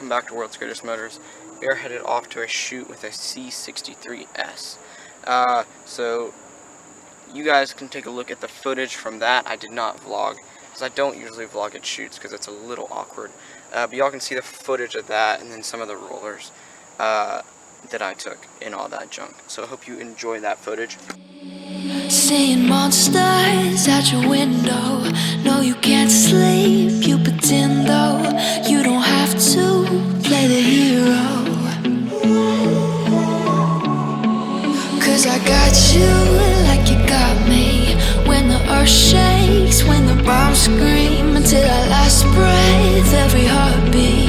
welcome back to World's Greatest Motors. We are headed off to a shoot with a C63s. So you guys can take a look at the footage from that. I did not vlog, because I don't usually vlog at shoots, because it's a little awkward. But y'all can see the footage of that, and then some of the rollers that I took, and all that junk. So I hope you enjoy that footage. Seeing monsters out your window. No, you can't sleep, you pretend though. You don't have to play the hero, 'cause I got you like you got me. When the earth shakes, when the bombs scream, until our last breath, every heartbeat.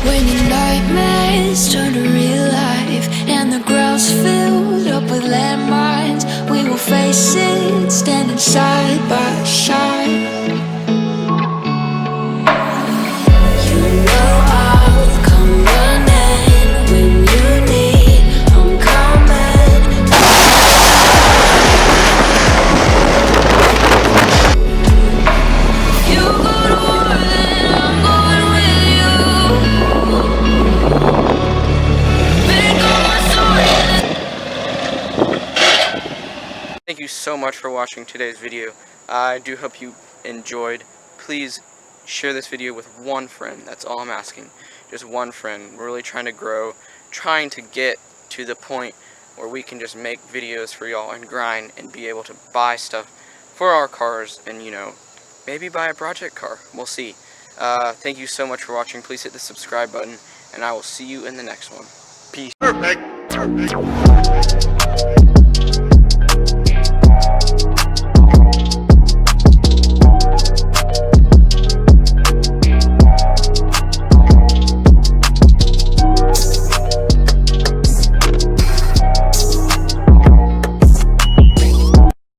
When your nightmares turn to real life, and the ground's filled up with landmines, we will face it, standing side by side. You know I'll come running when you need, I'm coming. You go to war, then I'm going with you. Thank you so much for watching today's video. I do hope you enjoyed. Please share this video with one friend. That's all I'm asking. Just one friend. We're really trying to grow, trying to get to the point where we can just make videos for y'all and grind and be able to buy stuff for our cars and, you know, maybe buy a project car. We'll see. Thank you so much for watching. Please hit the subscribe button, and I will see you in the next one. Peace. Perfect.